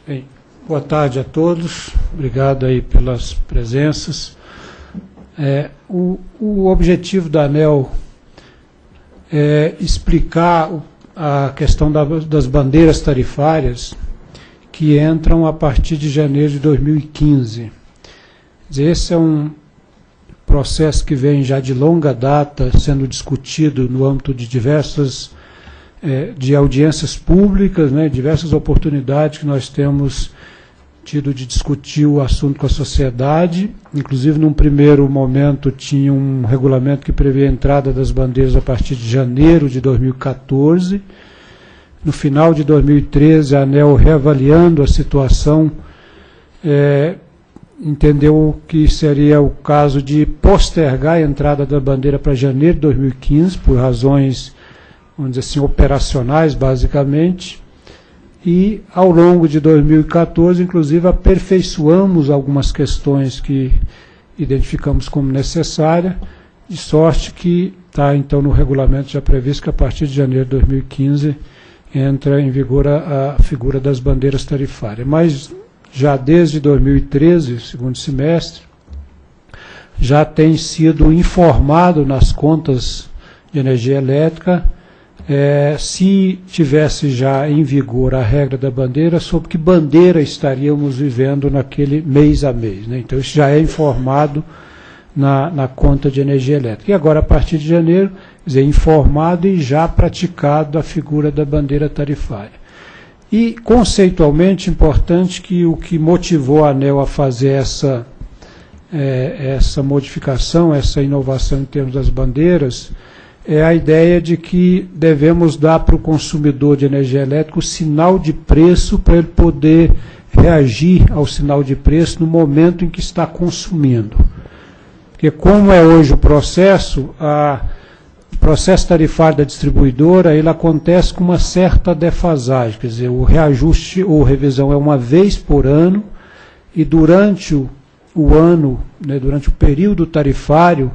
Bem, boa tarde a todos, obrigado aí pelas presenças. O objetivo da ANEEL é explicar a questão das bandeiras tarifárias que entram a partir de janeiro de 2015. Esse é um processo que vem já de longa data sendo discutido no âmbito de diversas de audiências públicas, diversas oportunidades que nós temos tido de discutir o assunto com a sociedade. Inclusive, num primeiro momento, tinha um regulamento que previa a entrada das bandeiras a partir de janeiro de 2014. No final de 2013, a ANEEL, reavaliando a situação, entendeu que seria o caso de postergar a entrada da bandeira para janeiro de 2015, por razões, vamos dizer assim, operacionais, basicamente. E, ao longo de 2014, inclusive, aperfeiçoamos algumas questões que identificamos como necessárias, de sorte que está, então, no regulamento já previsto que, a partir de janeiro de 2015, entra em vigor a figura das bandeiras tarifárias. Mas, já desde 2013, segundo semestre, já tem sido informado nas contas de energia elétrica se tivesse já em vigor a regra da bandeira, sobre que bandeira estaríamos vivendo naquele mês a mês. Então, isso já é informado na conta de energia elétrica. E agora, a partir de janeiro, quer dizer, informado e já praticado a figura da bandeira tarifária. E, conceitualmente, importante que o que motivou a ANEEL a fazer essa modificação, essa inovação em termos das bandeiras, é a ideia de que devemos dar para o consumidor de energia elétrica o sinal de preço para ele poder reagir ao sinal de preço no momento em que está consumindo. Porque como é hoje o processo tarifário da distribuidora, ele acontece com uma certa defasagem, quer dizer, o reajuste ou revisão é uma vez por ano, e durante o ano, durante o período tarifário,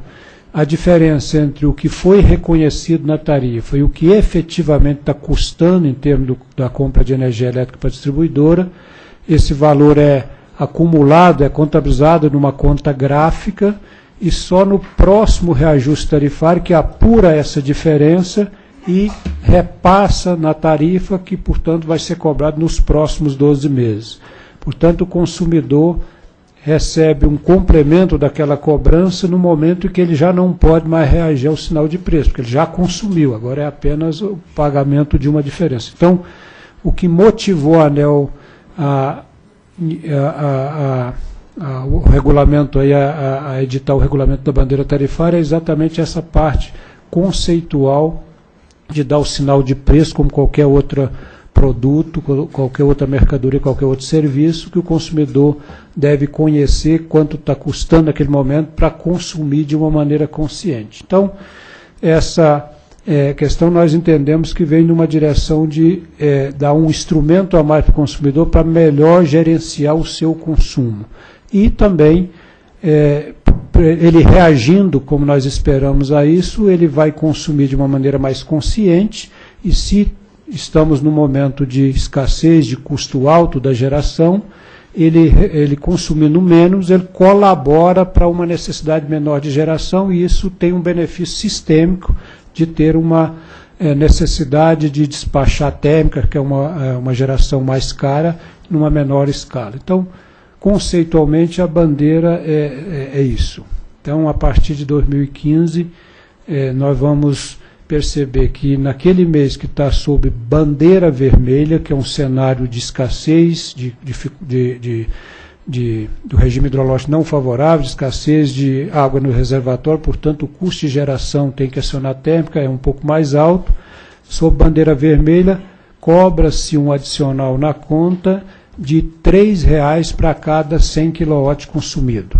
a diferença entre o que foi reconhecido na tarifa e o que efetivamente está custando em termos da compra de energia elétrica para a distribuidora, esse valor é acumulado, é contabilizado numa conta gráfica, e só no próximo reajuste tarifário que apura essa diferença e repassa na tarifa, que, portanto, vai ser cobrado nos próximos 12 meses. Portanto, o consumidor recebe um complemento daquela cobrança no momento em que ele já não pode mais reagir ao sinal de preço, porque ele já consumiu, agora é apenas o pagamento de uma diferença. Então, o que motivou a ANEEL o regulamento a editar o regulamento da bandeira tarifária é exatamente essa parte conceitual de dar o sinal de preço, como qualquer outro produto, qualquer outra mercadoria, qualquer outro serviço, que o consumidor deve conhecer quanto está custando naquele momento para consumir de uma maneira consciente. Então, essa questão nós entendemos que vem numa direção de dar um instrumento a mais para o consumidor para melhor gerenciar o seu consumo. E também, ele reagindo, como nós esperamos a isso, ele vai consumir de uma maneira mais consciente, e se estamos num momento de escassez, de custo alto da geração, ele consumindo menos, ele colabora para uma necessidade menor de geração, e isso tem um benefício sistêmico de ter uma necessidade de despachar térmica, que é uma geração mais cara, numa menor escala. Então, conceitualmente, a bandeira é isso. Então, a partir de 2015, nós vamos perceber que naquele mês que está sob bandeira vermelha, que é um cenário de escassez, do regime hidrológico não favorável, de escassez de água no reservatório, portanto o custo de geração tem que acionar térmica, é um pouco mais alto. Sob bandeira vermelha, cobra-se um adicional na conta de R$ 3,00 para cada 100 kW consumido.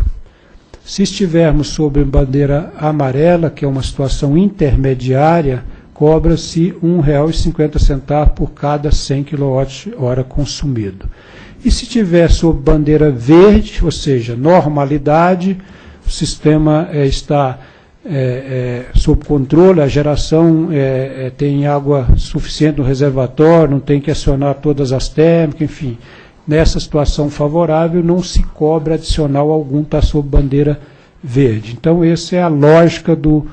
Se estivermos sob bandeira amarela, que é uma situação intermediária, cobra-se R$ 1,50 por cada 100 kWh consumido. E se estiver sob bandeira verde, ou seja, normalidade, o sistema está sob controle, a geração tem água suficiente no reservatório, não tem que acionar todas as térmicas, enfim. nessa situação favorável, não se cobra adicional algum, está sob bandeira verde. Então, essa é a lógica do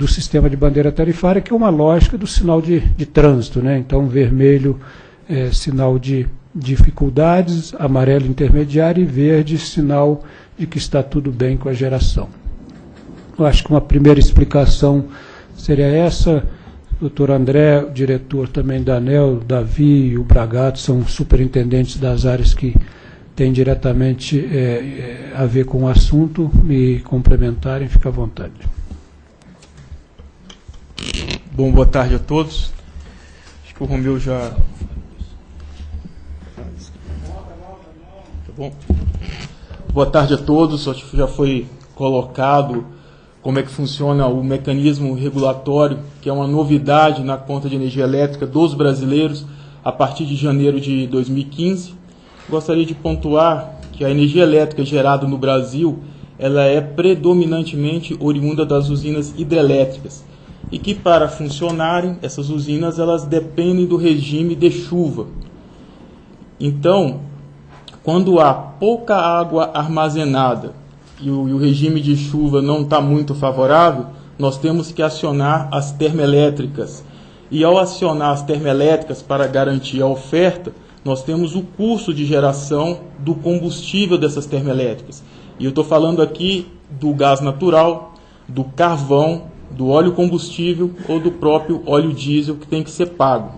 sistema de bandeira tarifária, que é uma lógica do sinal de trânsito, né? Então, vermelho é sinal de dificuldades, amarelo intermediário e verde sinal de que está tudo bem com a geração. Eu acho que uma primeira explicação seria essa. O doutor André, o diretor também da ANEEL, Davi e o Bragato são superintendentes das áreas que têm diretamente a ver com o assunto, me complementarem, fica à vontade. Bom, boa tarde a todos. Acho que o Romeu já... Tá bom? Boa tarde a todos. Acho que já foi colocado como é que funciona o mecanismo regulatório, que é uma novidade na conta de energia elétrica dos brasileiros a partir de janeiro de 2015. Gostaria de pontuar que a energia elétrica gerada no Brasil ela é predominantemente oriunda das usinas hidrelétricas e que, para funcionarem, essas usinas elas dependem do regime de chuva. Então, quando há pouca água armazenada e o regime de chuva não está muito favorável, nós temos que acionar as termoelétricas. E ao acionar as termoelétricas para garantir a oferta, nós temos o custo de geração do combustível dessas termoelétricas. E eu estou falando aqui do gás natural, do carvão, do óleo combustível ou do próprio óleo diesel que tem que ser pago.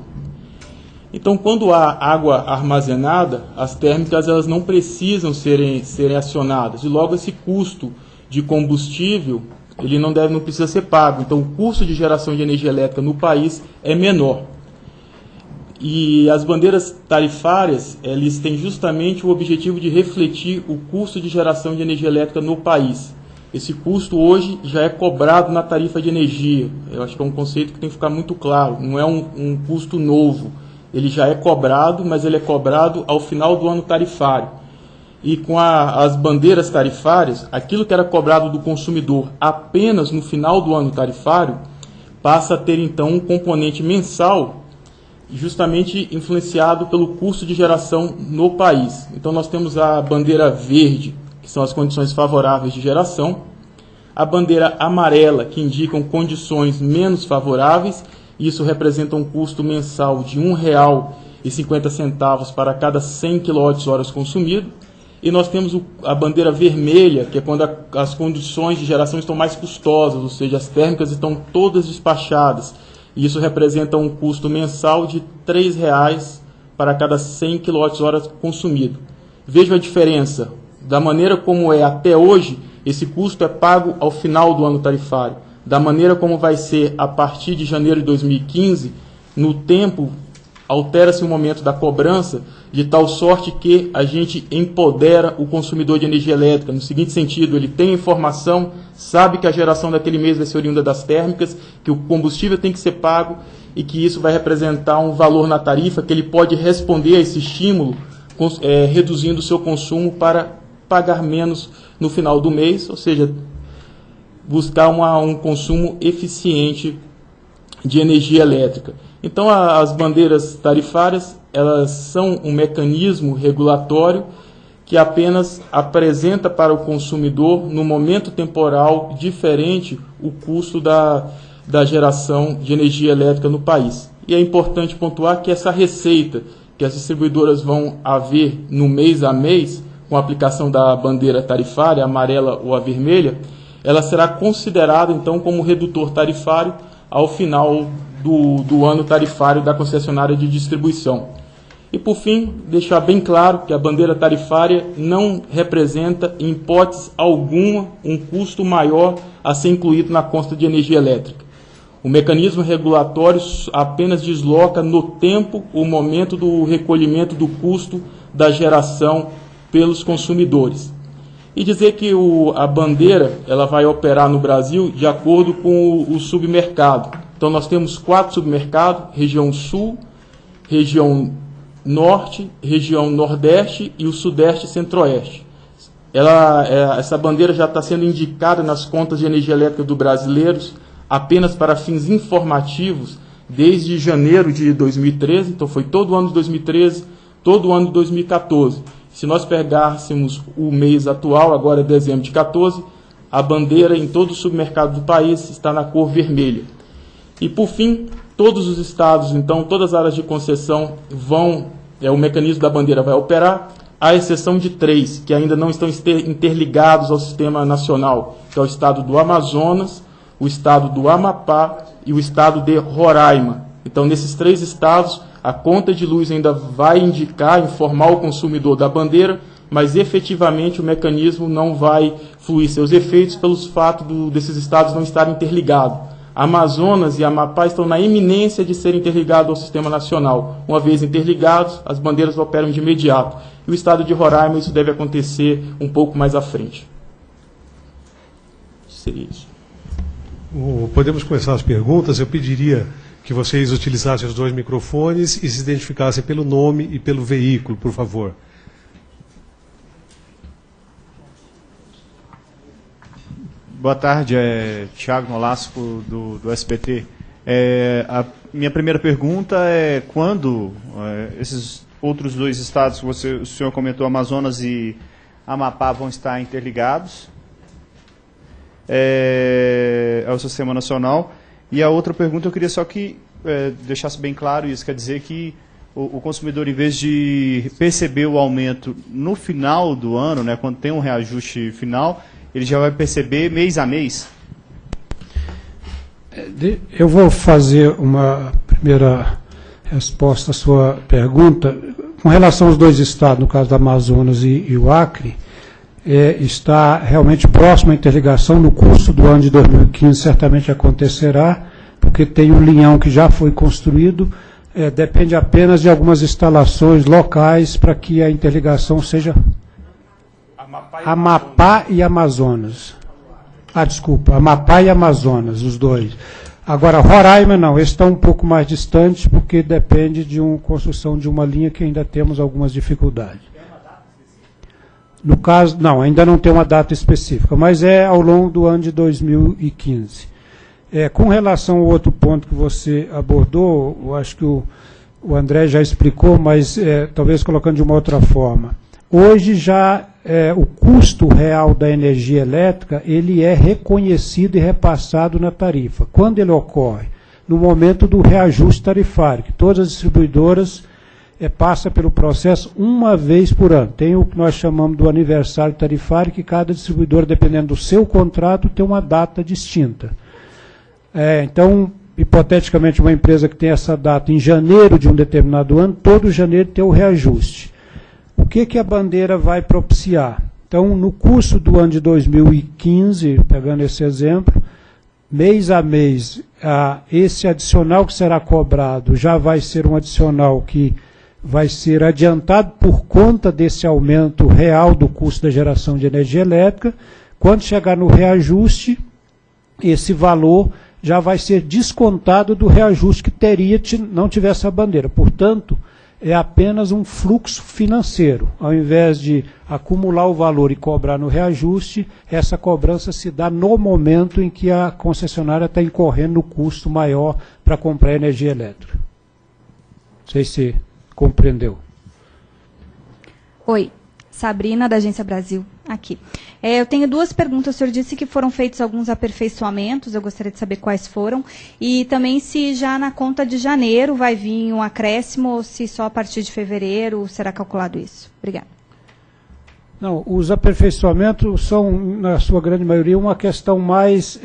Então, quando há água armazenada, as térmicas elas não precisam serem acionadas. E logo esse custo de combustível ele não precisa ser pago. Então, o custo de geração de energia elétrica no país é menor. E as bandeiras tarifárias eles têm justamente o objetivo de refletir o custo de geração de energia elétrica no país. Esse custo hoje já é cobrado na tarifa de energia. Eu acho que é um conceito que tem que ficar muito claro. Não é um custo novo. Ele já é cobrado, mas ele é cobrado ao final do ano tarifário. E com as bandeiras tarifárias, aquilo que era cobrado do consumidor apenas no final do ano tarifário, passa a ter então um componente mensal, justamente influenciado pelo custo de geração no país. Então nós temos a bandeira verde, que são as condições favoráveis de geração, a bandeira amarela, que indicam condições menos favoráveis. Isso representa um custo mensal de R$ 1,50 para cada 100 kWh consumido. E nós temos a bandeira vermelha, que é quando as condições de geração estão mais custosas, ou seja, as térmicas estão todas despachadas. E isso representa um custo mensal de R$ 3,00 para cada 100 kWh consumido. Veja a diferença. Da maneira como é até hoje, esse custo é pago ao final do ano tarifário. Da maneira como vai ser a partir de janeiro de 2015, no tempo, altera-se o momento da cobrança, de tal sorte que a gente empodera o consumidor de energia elétrica. No seguinte sentido, ele tem informação, sabe que a geração daquele mês vai ser oriunda das térmicas, que o combustível tem que ser pago e que isso vai representar um valor na tarifa, que ele pode responder a esse estímulo, reduzindo o seu consumo para pagar menos no final do mês, ou seja, buscar um consumo eficiente de energia elétrica. Então, as bandeiras tarifárias elas são um mecanismo regulatório que apenas apresenta para o consumidor, no momento temporal diferente, o custo da geração de energia elétrica no país. E é importante pontuar que essa receita que as distribuidoras vão haver no mês a mês, com a aplicação da bandeira tarifária, amarela ou a vermelha, ela será considerada, então, como redutor tarifário ao final do ano tarifário da concessionária de distribuição. E, por fim, deixar bem claro que a bandeira tarifária não representa, em hipótese alguma, um custo maior a ser incluído na conta de energia elétrica. O mecanismo regulatório apenas desloca no tempo o momento do recolhimento do custo da geração pelos consumidores. E dizer que a bandeira ela vai operar no Brasil de acordo com o submercado. Então nós temos 4 submercados, região sul, região norte, região nordeste e o sudeste e centro-oeste. Essa bandeira já está sendo indicada nas contas de energia elétrica dos brasileiros apenas para fins informativos desde janeiro de 2013, então foi todo o ano de 2013, todo o ano de 2014. Se nós pegássemos o mês atual, agora é dezembro de 14, a bandeira em todo o supermercado do país está na cor vermelha. E, por fim, todos os estados, então, todas as áreas de concessão o mecanismo da bandeira vai operar, à exceção de 3, que ainda não estão interligados ao sistema nacional, que é o estado do Amazonas, o estado do Amapá e o estado de Roraima. Então, nesses 3 estados, a conta de luz ainda vai informar o consumidor da bandeira, mas efetivamente o mecanismo não vai fluir seus efeitos pelos fatos desses estados não estarem interligados. Amazonas e Amapá estão na iminência de serem interligados ao sistema nacional. Uma vez interligados, as bandeiras operam de imediato. E o estado de Roraima, isso deve acontecer um pouco mais à frente. Seria isso. Podemos começar as perguntas. Eu pediria que vocês utilizassem os 2 microfones e se identificassem pelo nome e pelo veículo, por favor. Boa tarde, Thiago Nolasco, do SBT. A minha primeira pergunta é quando esses outros 2 estados, o senhor comentou, Amazonas e Amapá, vão estar interligados ao Sistema Nacional. E a outra pergunta, eu queria só que deixasse bem claro isso, quer dizer que o consumidor, em vez de perceber o aumento no final do ano, né, quando tem um reajuste final, ele já vai perceber mês a mês? Eu vou fazer uma primeira resposta à sua pergunta. Com relação aos 2 estados, no caso do Amazonas e o Acre, está realmente próximo à interligação. No curso do ano de 2015 certamente acontecerá, porque tem um linhão que já foi construído, depende apenas de algumas instalações locais para que a interligação seja... Amapá e Amazonas. Desculpa, Amapá e Amazonas, os 2. Agora, Roraima não, esse está um pouco mais distante, porque depende de uma construção de uma linha que ainda temos algumas dificuldades. No caso, não, ainda não tem uma data específica, mas é ao longo do ano de 2015. Com relação ao outro ponto que você abordou, eu acho que o André já explicou, mas talvez colocando de uma outra forma. Hoje já o custo real da energia elétrica ele é reconhecido e repassado na tarifa. Quando ele ocorre? No momento do reajuste tarifário, que todas as distribuidoras passam pelo processo uma vez por ano. Tem o que nós chamamos do aniversário tarifário, que cada distribuidora, dependendo do seu contrato, tem uma data distinta. Então, hipoteticamente, uma empresa que tem essa data em janeiro de um determinado ano, todo janeiro tem o reajuste. O que a bandeira vai propiciar? Então, no curso do ano de 2015, pegando esse exemplo, mês a mês, esse adicional que será cobrado já vai ser um adicional que vai ser adiantado por conta desse aumento real do custo da geração de energia elétrica. Quando chegar no reajuste, esse valor já vai ser descontado do reajuste que teria não tivesse a bandeira. Portanto, é apenas um fluxo financeiro. Ao invés de acumular o valor e cobrar no reajuste, essa cobrança se dá no momento em que a concessionária está incorrendo no custo maior para comprar energia elétrica. Não sei se compreendeu. Oi, Sabrina, da Agência Brasil, aqui. Eu tenho 2 perguntas. O senhor disse que foram feitos alguns aperfeiçoamentos, eu gostaria de saber quais foram, e também se já na conta de janeiro vai vir um acréscimo, ou se só a partir de fevereiro será calculado isso. Obrigada. Não, os aperfeiçoamentos são, na sua grande maioria, uma questão mais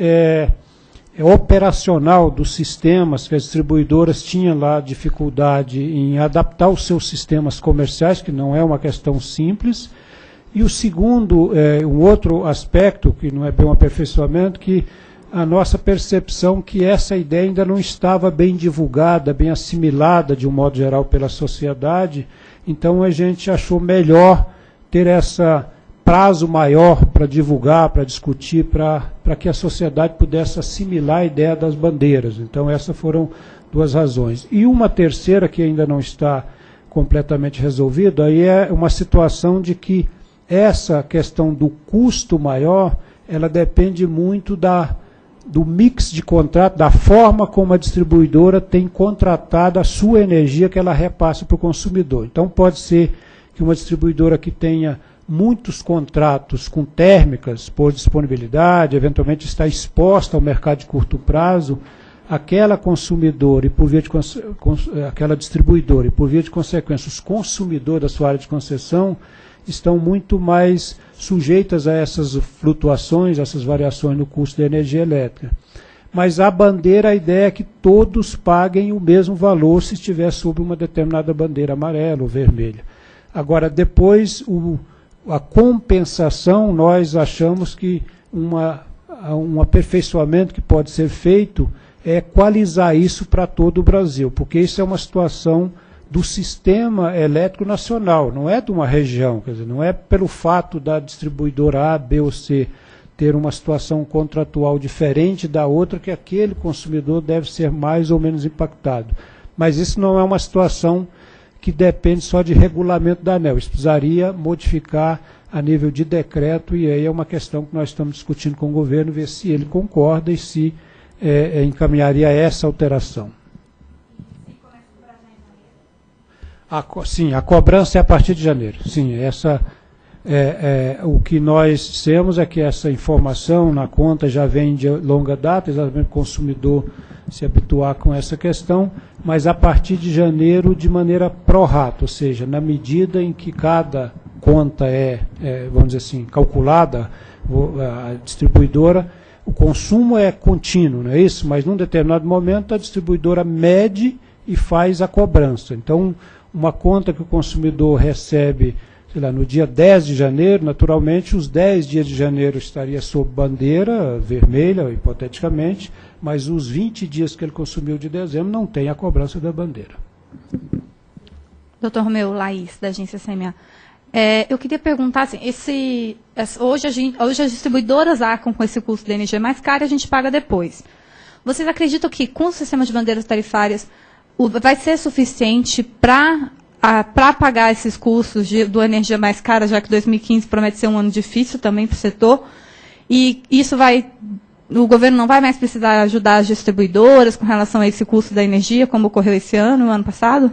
operacional dos sistemas, que as distribuidoras tinham lá dificuldade em adaptar os seus sistemas comerciais, que não é uma questão simples. E o segundo, um outro aspecto, que não é bem um aperfeiçoamento, que a nossa percepção que essa ideia ainda não estava bem divulgada, bem assimilada, de um modo geral, pela sociedade. Então, a gente achou melhor ter esse prazo maior para divulgar, para discutir, para que a sociedade pudesse assimilar a ideia das bandeiras. Então, essas foram 2 razões. E uma terceira, que ainda não está completamente resolvida, aí é uma situação de que essa questão do custo maior, ela depende muito do mix de contrato, da forma como a distribuidora tem contratado a sua energia que ela repassa para o consumidor. Então, pode ser que uma distribuidora que tenha muitos contratos com térmicas por disponibilidade, eventualmente está exposta ao mercado de curto prazo, aquela consumidora e por via de aquela distribuidora e por via de consequência os consumidores da sua área de concessão estão muito mais sujeitas a essas flutuações, essas variações no custo da energia elétrica. Mas a bandeira, a ideia é que todos paguem o mesmo valor se estiver sob uma determinada bandeira amarela ou vermelha. Agora, depois, a compensação, nós achamos que um aperfeiçoamento que pode ser feito é equalizar isso para todo o Brasil, porque isso é uma situação do sistema elétrico nacional, não é de uma região, quer dizer, não é pelo fato da distribuidora A, B ou C ter uma situação contratual diferente da outra que aquele consumidor deve ser mais ou menos impactado. Mas isso não é uma situação que depende só de regulamento da ANEEL, isso precisaria modificar a nível de decreto e aí é uma questão que nós estamos discutindo com o governo, ver se ele concorda e se encaminharia essa alteração. Sim, a cobrança é a partir de janeiro. Sim, o que nós dissemos é que essa informação na conta já vem de longa data, exatamente o consumidor se habituar com essa questão, mas a partir de janeiro de maneira pró-rata, ou seja, na medida em que cada conta vamos dizer assim, calculada, a distribuidora, o consumo é contínuo, não é isso? Mas num determinado momento a distribuidora mede e faz a cobrança. Então, uma conta que o consumidor recebe, sei lá, no dia 10 de janeiro, naturalmente os 10 dias de janeiro estaria sob bandeira vermelha, hipoteticamente, mas os 20 dias que ele consumiu de dezembro não tem a cobrança da bandeira. Dr. Romeu Laís, da agência CMA. Eu queria perguntar, assim, hoje as distribuidoras arcam com esse custo de energia mais caro e a gente paga depois. Vocês acreditam que com o sistema de bandeiras tarifárias vai ser suficiente para pagar esses custos do energia mais cara, já que 2015 promete ser um ano difícil também para o setor? E o governo não vai mais precisar ajudar as distribuidoras com relação a esse custo da energia, como ocorreu esse ano, no ano passado?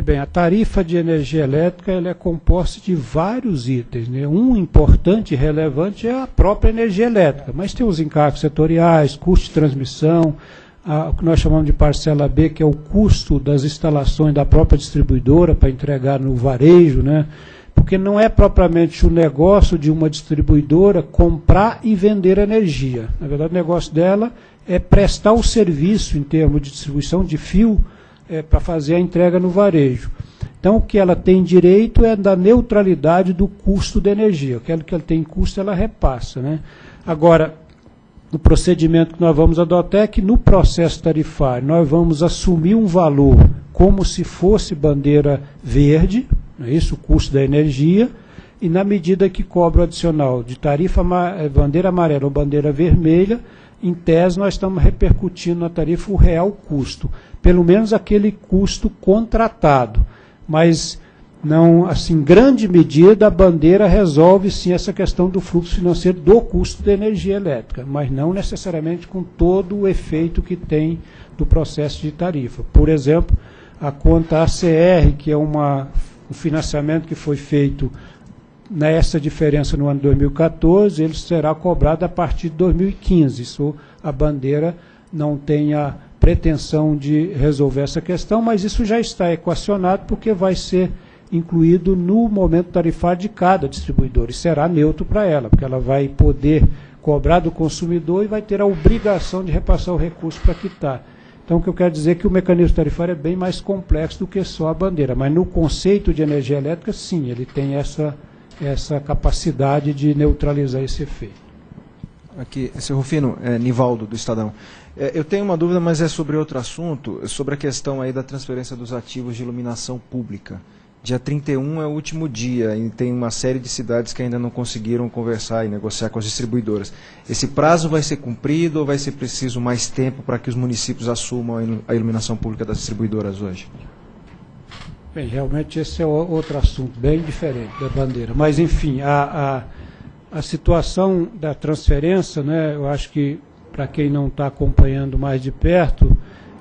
Bem, a tarifa de energia elétrica ela é composta de vários itens, né? Um importante e relevante é a própria energia elétrica, mas tem os encargos setoriais, custo de transmissão, o que nós chamamos de parcela B, que é o custo das instalações da própria distribuidora para entregar no varejo, né? Porque não é propriamente o negócio de uma distribuidora comprar e vender energia. Na verdade, o negócio dela é prestar o serviço em termos de distribuição de fio para fazer a entrega no varejo. Então, o que ela tem direito é da neutralidade do custo da energia. Aquilo que ela tem custo, ela repassa, né? Agora, o procedimento que nós vamos adotar é que no processo tarifário nós vamos assumir um valor como se fosse bandeira verde, não é isso? O custo da energia, e na medida que cobra o adicional de tarifa bandeira amarela ou bandeira vermelha, em tese nós estamos repercutindo na tarifa o real custo, pelo menos aquele custo contratado, mas não, assim, grande medida a bandeira resolve sim essa questão do fluxo financeiro do custo da energia elétrica, mas não necessariamente com todo o efeito que tem do processo de tarifa. Por exemplo, a conta ACR, que é um financiamento que foi feito nessa diferença no ano 2014, ele será cobrado a partir de 2015. Isso a bandeira não tem a pretensão de resolver essa questão, mas isso já está equacionado porque vai ser incluído no momento tarifário de cada distribuidor e será neutro para ela, porque ela vai poder cobrar do consumidor e vai ter a obrigação de repassar o recurso para quitar. Então, o que eu quero dizer é que o mecanismo tarifário é bem mais complexo do que só a bandeira, mas no conceito de energia elétrica, sim, ele tem essa capacidade de neutralizar esse efeito. Aqui, Sr. Rufino, Nivaldo, do Estadão. Eu tenho uma dúvida, mas é sobre outro assunto, sobre a questão aí da transferência dos ativos de iluminação pública. Dia 31 é o último dia e tem uma série de cidades que ainda não conseguiram conversar e negociar com as distribuidoras. Esse prazo vai ser cumprido ou vai ser preciso mais tempo para que os municípios assumam a iluminação pública das distribuidoras hoje? Bem, realmente esse é outro assunto bem diferente da bandeira. Mas, enfim, a situação da transferência, né, eu acho que, para quem não está acompanhando mais de perto,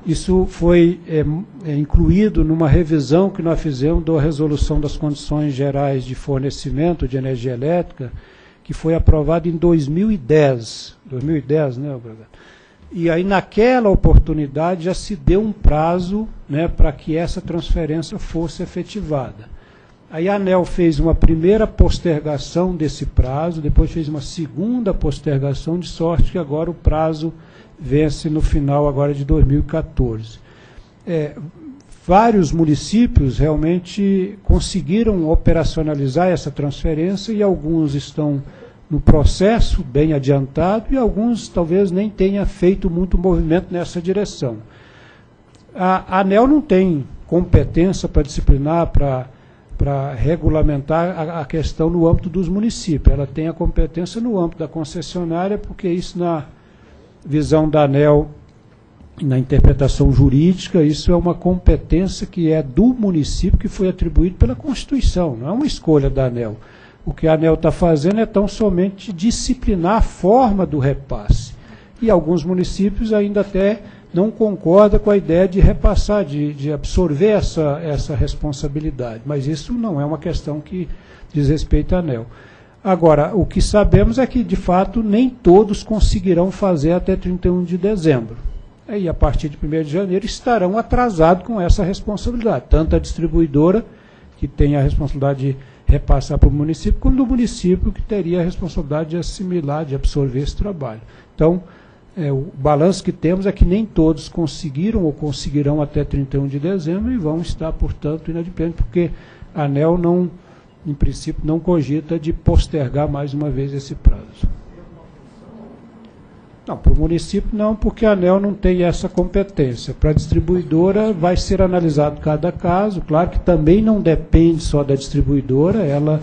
isso foi incluído numa revisão que nós fizemos da Resolução das Condições Gerais de Fornecimento de Energia Elétrica, que foi aprovada em 2010. 2010, né, Braga? E aí, naquela oportunidade, já se deu um prazo, né, para que essa transferência fosse efetivada. Aí a ANEEL fez uma primeira postergação desse prazo, depois fez uma segunda postergação, de sorte que agora o prazo vence no final agora de 2014. Vários municípios realmente conseguiram operacionalizar essa transferência e alguns estão no processo bem adiantado e alguns talvez nem tenha feito muito movimento nessa direção. A ANEEL não tem competência para disciplinar, para regulamentar a questão no âmbito dos municípios. Ela tem a competência no âmbito da concessionária, porque isso, na visão da ANEEL, na interpretação jurídica, isso é uma competência que é do município, que foi atribuído pela Constituição, não é uma escolha da ANEEL. O que a ANEEL está fazendo é tão somente disciplinar a forma do repasse. E alguns municípios ainda até não concordam com a ideia de repassar, de absorver essa responsabilidade. Mas isso não é uma questão que diz respeito à ANEEL. Agora, o que sabemos é que, de fato, nem todos conseguirão fazer até 31 de dezembro. E, a partir de 1º de janeiro, estarão atrasados com essa responsabilidade. Tanto a distribuidora, que tem a responsabilidade de repassar para o município, como do município, que teria a responsabilidade de assimilar, de absorver esse trabalho. Então, o balanço que temos é que nem todos conseguiram ou conseguirão até 31 de dezembro e vão estar, portanto, inadimplentes, porque a ANEEL, não, em princípio, não cogita de postergar mais uma vez esse prazo. Não, para o município não, porque a ANEEL não tem essa competência. Para a distribuidora vai ser analisado cada caso, claro que também não depende só da distribuidora, ela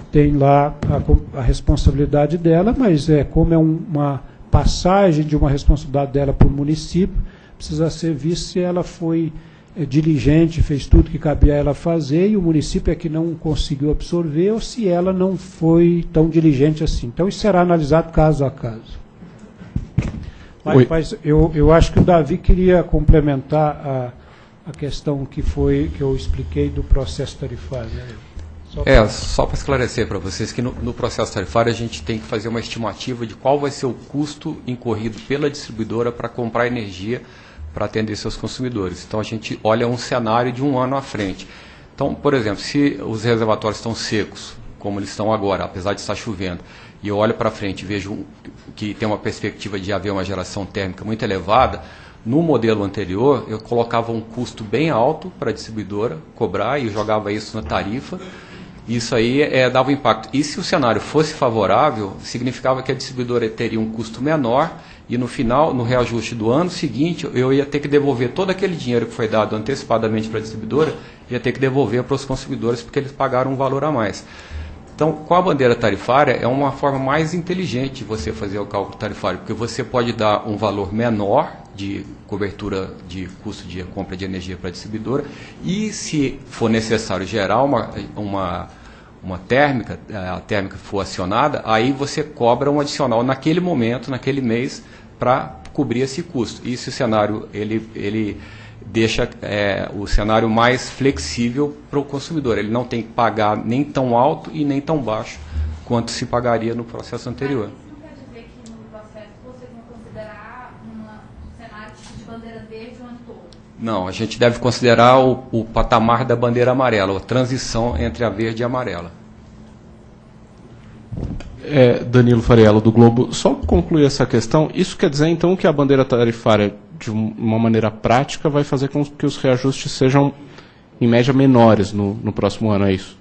tem lá a responsabilidade dela, mas como é uma passagem de uma responsabilidade dela para o município, precisa ser visto se ela foi diligente, fez tudo que cabia a ela fazer, e o município é que não conseguiu absorver, ou se ela não foi tão diligente assim. Então, isso será analisado caso a caso. Mas eu acho que o Davi queria complementar a questão que eu expliquei do processo tarifário, né? Só para esclarecer para vocês que no processo tarifário a gente tem que fazer uma estimativa de qual vai ser o custo incorrido pela distribuidora para comprar energia para atender seus consumidores. Então a gente olha um cenário de um ano à frente. Então, por exemplo, se os reservatórios estão secos, como eles estão agora, apesar de estar chovendo, e eu olho para frente e vejo que tem uma perspectiva de haver uma geração térmica muito elevada, no modelo anterior eu colocava um custo bem alto para a distribuidora cobrar e eu jogava isso na tarifa. Isso aí dava impacto. E se o cenário fosse favorável, significava que a distribuidora teria um custo menor e no final, no reajuste do ano seguinte, eu ia ter que devolver todo aquele dinheiro que foi dado antecipadamente para a distribuidora, ia ter que devolver para os consumidores porque eles pagaram um valor a mais. Então, com a bandeira tarifária, é uma forma mais inteligente de você fazer o cálculo tarifário, porque você pode dar um valor menor de cobertura de custo de compra de energia para a distribuidora e, se for necessário gerar uma térmica, a térmica for acionada, aí você cobra um adicional naquele momento, naquele mês, para cobrir esse custo. E esse cenário, ele deixa o cenário mais flexível para o consumidor. Ele não tem que pagar nem tão alto e nem tão baixo quanto se pagaria no processo anterior. Mas isso não quer dizer que no processo vocês vão considerar um cenário de bandeira verde o ano todo? Não, a gente deve considerar o patamar da bandeira amarela, a transição entre a verde e a amarela. Danilo Fariello, do Globo. Só concluir essa questão, isso quer dizer então que a bandeira tarifária, de uma maneira prática, vai fazer com que os reajustes sejam, em média, menores no próximo ano, é isso?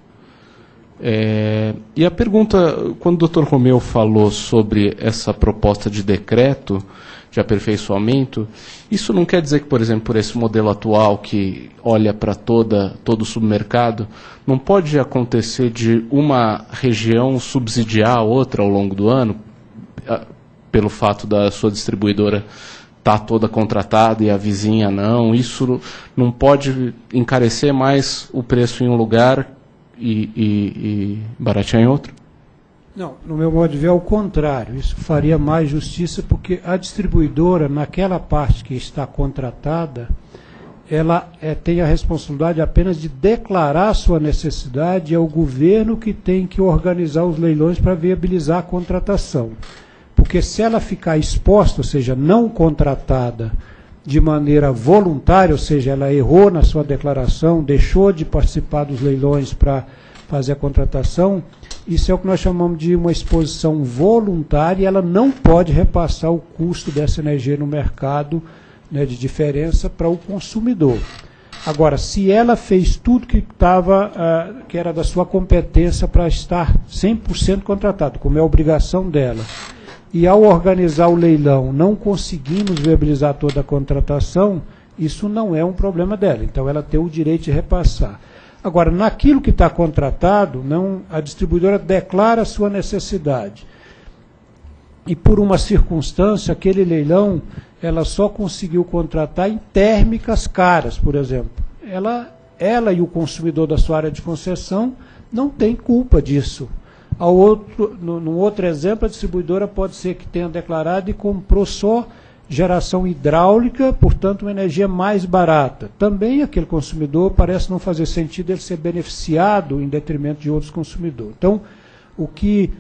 E a pergunta, quando o Dr. Romeu falou sobre essa proposta de decreto de aperfeiçoamento, isso não quer dizer que, por exemplo, por esse modelo atual que olha para todo o submercado, não pode acontecer de uma região subsidiar a outra ao longo do ano, pelo fato da sua distribuidora estar toda contratada e a vizinha não? Isso não pode encarecer mais o preço em um lugar e baratear em outro? Não, no meu modo de ver, ao contrário. Isso faria mais justiça, porque a distribuidora, naquela parte que está contratada, ela tem a responsabilidade apenas de declarar sua necessidade, e é o governo que tem que organizar os leilões para viabilizar a contratação. Porque se ela ficar exposta, ou seja, não contratada de maneira voluntária, ou seja, ela errou na sua declaração, deixou de participar dos leilões para fazer a contratação, isso é o que nós chamamos de uma exposição voluntária, e ela não pode repassar o custo dessa energia no mercado, né, de diferença para o consumidor. Agora, se ela fez tudo que era da sua competência para estar 100% contratado, como é a obrigação dela, e ao organizar o leilão não conseguimos viabilizar toda a contratação, isso não é um problema dela. Então ela tem o direito de repassar. Agora, naquilo que está contratado, a distribuidora declara a sua necessidade. E por uma circunstância, aquele leilão, ela só conseguiu contratar em térmicas caras, por exemplo. Ela e o consumidor da sua área de concessão não tem culpa disso. Num outro exemplo, a distribuidora pode ser que tenha declarado e comprou só geração hidráulica, portanto, uma energia mais barata. Também aquele consumidor parece não fazer sentido ele ser beneficiado em detrimento de outros consumidores. Então, o que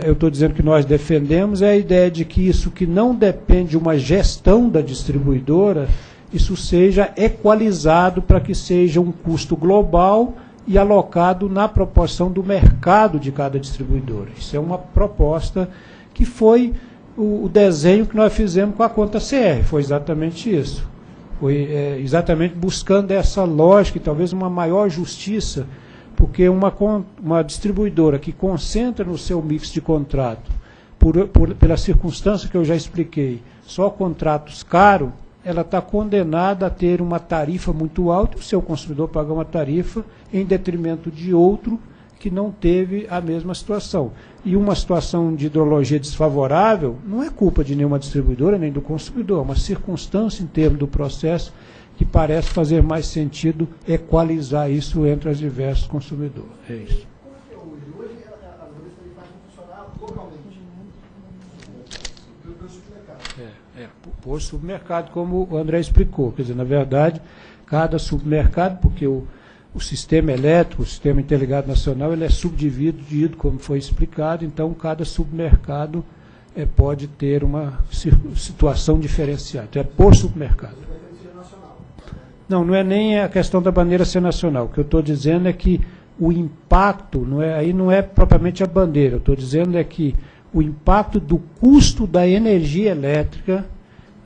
eu estou dizendo que nós defendemos é a ideia de que isso que não depende de uma gestão da distribuidora, isso seja equalizado para que seja um custo global e alocado na proporção do mercado de cada distribuidora. Isso é uma proposta que foi o desenho que nós fizemos com a conta CR, foi exatamente isso. Foi exatamente buscando essa lógica e talvez uma maior justiça, porque uma distribuidora que concentra no seu mix de contrato, pela circunstância que eu já expliquei, só contratos caros, ela está condenada a ter uma tarifa muito alta, e o seu consumidor paga uma tarifa em detrimento de outro que não teve a mesma situação. E uma situação de hidrologia desfavorável não é culpa de nenhuma distribuidora nem do consumidor, é uma circunstância em termos do processo que parece fazer mais sentido equalizar isso entre os diversos consumidores. É isso. Hoje a logística faz funcionar localmente. Por supermercado, como o André explicou. Quer dizer, na verdade, cada supermercado, porque o sistema elétrico, o sistema interligado nacional, ele é subdividido, como foi explicado, então cada supermercado pode ter uma situação diferenciada. Então, é por supermercado. Não é nem a questão da bandeira ser nacional. O que eu estou dizendo é que o impacto, aí não é propriamente a bandeira, eu estou dizendo é que o impacto do custo da energia elétrica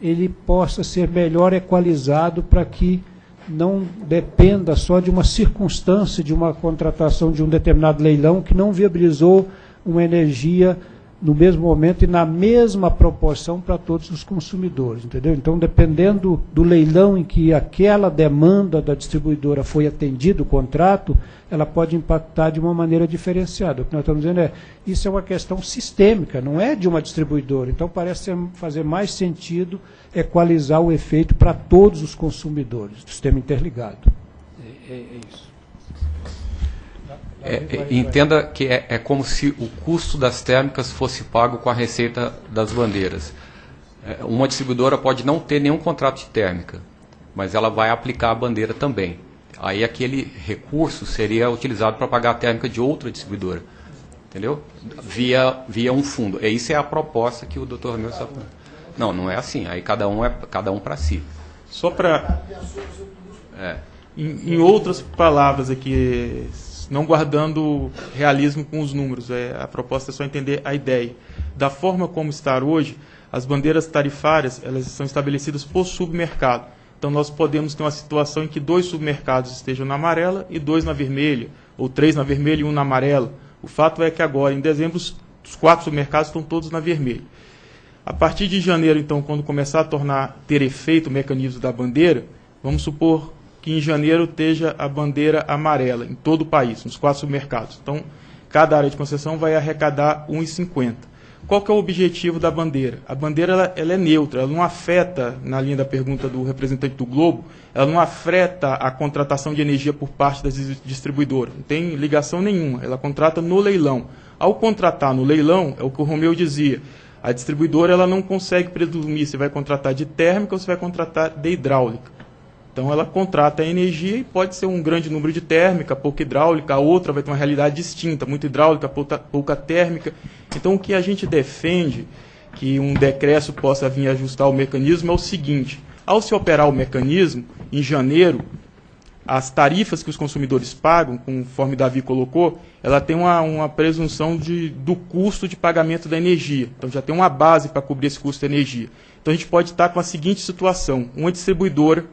ele possa ser melhor equalizado para que não dependa só de uma circunstância, de uma contratação de um determinado leilão que não viabilizou uma energia no mesmo momento e na mesma proporção para todos os consumidores, entendeu? Então, dependendo do leilão em que aquela demanda da distribuidora foi atendido, o contrato, ela pode impactar de uma maneira diferenciada. O que nós estamos dizendo isso é uma questão sistêmica, não é de uma distribuidora. Então, parece fazer mais sentido equalizar o efeito para todos os consumidores do sistema interligado. É isso. Entenda que é como se o custo das térmicas fosse pago com a receita das bandeiras. Uma distribuidora pode não ter nenhum contrato de térmica, mas ela vai aplicar a bandeira também. Aí aquele recurso seria utilizado para pagar a térmica de outra distribuidora, entendeu? Via um fundo. Isso é a proposta que o Dr. Ramiro está falando. Não é assim. Aí cada um para si. Só para... Em outras palavras aqui... não guardando realismo com os números, a proposta é só entender a ideia. Da forma como está hoje, as bandeiras tarifárias elas são estabelecidas por submercado. Então nós podemos ter uma situação em que 2 submercados estejam na amarela e 2 na vermelha, ou 3 na vermelha e 1 na amarela. O fato é que agora, em dezembro, os 4 submercados estão todos na vermelha. A partir de janeiro, então, quando começar a ter efeito o mecanismo da bandeira, vamos supor que em janeiro esteja a bandeira amarela em todo o país, nos 4 submercados. Então, cada área de concessão vai arrecadar R$ 1,50. Qual que é o objetivo da bandeira? A bandeira ela é neutra, ela não afeta, na linha da pergunta do representante do Globo, ela não afeta a contratação de energia por parte das distribuidoras. Não tem ligação nenhuma, ela contrata no leilão. Ao contratar no leilão, é o que o Romeu dizia, a distribuidora ela não consegue presumir se vai contratar de térmica ou se vai contratar de hidráulica. Então ela contrata a energia e pode ser um grande número de térmica, pouca hidráulica, a outra vai ter uma realidade distinta, muito hidráulica, pouca térmica. Então o que a gente defende, que um decreto possa vir ajustar o mecanismo, é o seguinte: ao se operar o mecanismo, em janeiro, as tarifas que os consumidores pagam, conforme Davi colocou, ela tem uma presunção do custo de pagamento da energia. Então já tem uma base para cobrir esse custo de energia. Então a gente pode estar com a seguinte situação: uma distribuidora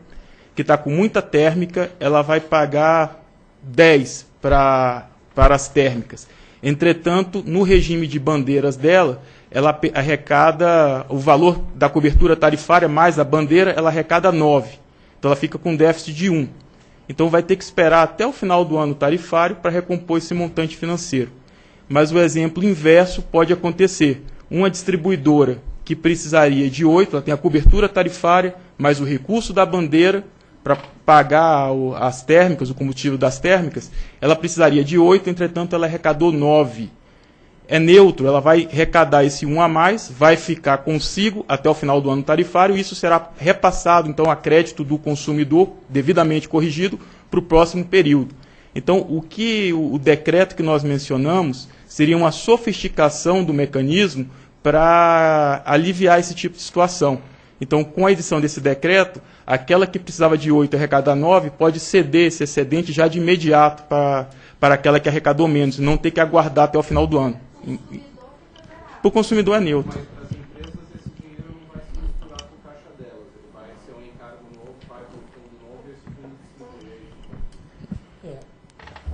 que está com muita térmica, ela vai pagar 10 para as térmicas. Entretanto, no regime de bandeiras dela, ela arrecada o valor da cobertura tarifária mais a bandeira, ela arrecada 9. Então ela fica com um déficit de 1. Então vai ter que esperar até o final do ano tarifário para recompor esse montante financeiro. Mas o exemplo inverso pode acontecer. Uma distribuidora que precisaria de 8, ela tem a cobertura tarifária, mais o recurso da bandeira para pagar as térmicas, o combustível das térmicas, ela precisaria de 8, entretanto ela arrecadou 9. É neutro, ela vai arrecadar esse 1 a mais, vai ficar consigo até o final do ano tarifário, e isso será repassado então a crédito do consumidor, devidamente corrigido, para o próximo período. Então, o decreto que nós mencionamos seria uma sofisticação do mecanismo para aliviar esse tipo de situação. Então, com a edição desse decreto, aquela que precisava de 8 arrecadar 9 pode ceder esse excedente já de imediato para aquela que arrecadou menos, não ter que aguardar até o final do ano. Para o consumidor é neutro. Mas para as empresas esse dinheiro não vai se misturar com a caixa delas, ele vai ser um encargo novo, vai para um fundo novo e esse fundo distribui.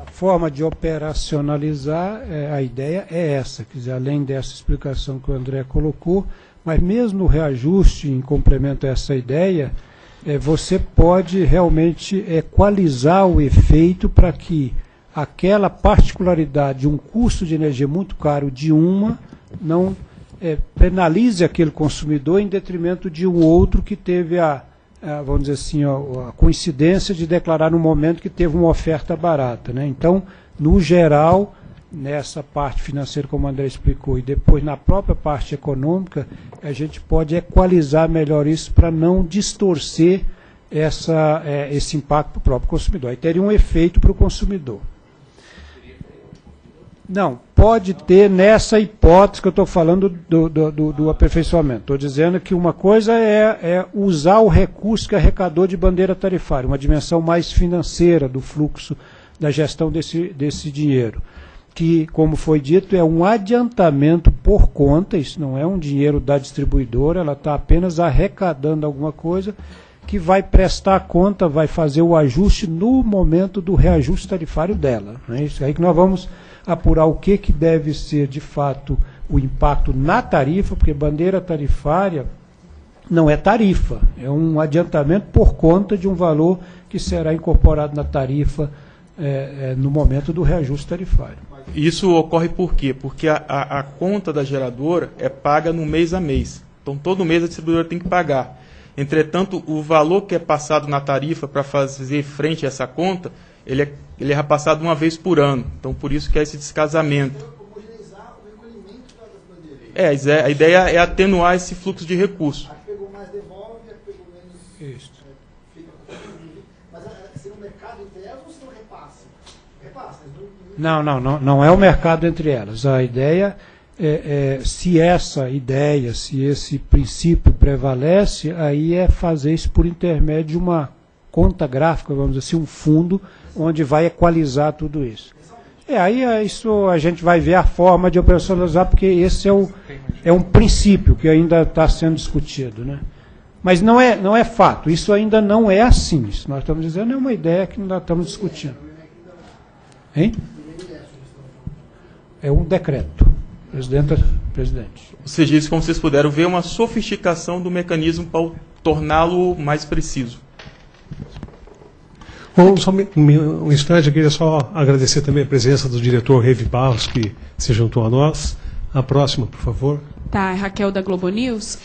A forma de operacionalizar, a ideia é essa, quer dizer, além dessa explicação que o André colocou, mas mesmo no reajuste, em complemento a essa ideia, você pode realmente equalizar o efeito para que aquela particularidade de um custo de energia muito caro de uma não penalize aquele consumidor em detrimento de um outro que teve vamos dizer assim, a coincidência de declarar no momento que teve uma oferta barata, né? Então, no geral, nessa parte financeira, como o André explicou, e depois na própria parte econômica, a gente pode equalizar melhor isso para não distorcer esse impacto para o próprio consumidor. Aí teria um efeito para o consumidor. Não, pode ter nessa hipótese que eu estou falando do aperfeiçoamento. Estou dizendo que uma coisa é usar o recurso que arrecadou de bandeira tarifária, uma dimensão mais financeira do fluxo da gestão desse dinheiro, que, como foi dito, é um adiantamento por conta, isso não é um dinheiro da distribuidora, ela está apenas arrecadando alguma coisa que vai prestar conta, vai fazer o ajuste no momento do reajuste tarifário dela. É isso aí que nós vamos apurar o que deve ser, de fato, o impacto na tarifa, porque bandeira tarifária não é tarifa, é um adiantamento por conta de um valor que será incorporado na tarifa no momento do reajuste tarifário. Isso ocorre por quê? Porque a conta da geradora é paga no mês a mês. Então, todo mês a distribuidora tem que pagar. Entretanto, o valor que é passado na tarifa para fazer frente a essa conta, ele é repassado uma vez por ano. Então, por isso que é esse descasamento. A ideia é atenuar esse fluxo de recursos. A que pegou mais devolve, a que pegou menos Isso. fica com o. Mas seria um mercado entre elas ou se não repassa? Repassa. Não é o mercado entre elas. A ideia se esse princípio prevalece, aí é fazer isso por intermédio de uma conta gráfica, vamos dizer assim, um fundo onde vai equalizar tudo isso. Aí isso a gente vai ver a forma de operacionalizar, porque esse é um princípio que ainda está sendo discutido, né? Mas não é fato, isso ainda não é assim. Isso nós estamos dizendo é uma ideia que nós estamos discutindo. Hein? É um decreto. Presidente. Ou seja, isso, como vocês puderam ver, é uma sofisticação do mecanismo para torná-lo mais preciso. Bom, só um instante, eu queria só agradecer também a presença do diretor Reive Barros, que se juntou a nós. A próxima, por favor. Tá, Raquel da Globo News.